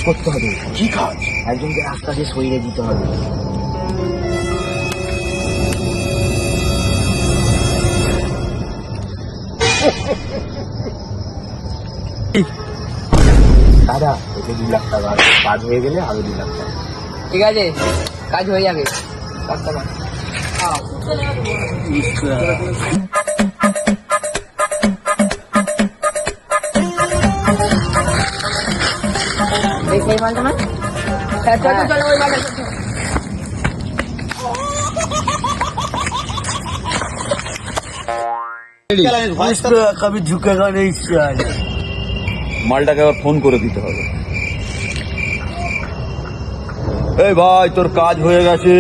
করতে হবে। কি কাজ? একজনকে রাস্তা দিয়ে সরিয়ে দিতে হবে। দাদা এতে 2 লাখ টাকা কাজ হয়ে গেলে আরো 2 লাখ টাকা। ঠিক আছে, কাজ হয়ে যাবে। রাস্তা বান। এই সেই মালটা না? হ্যাঁ, চল চল ওই মালটা চল। कभी झुकेगा नहीं साले। মালটাকে আবার ফোন করে দিতে হবে। এই ভাই তোর কাজ হয়ে গেছে।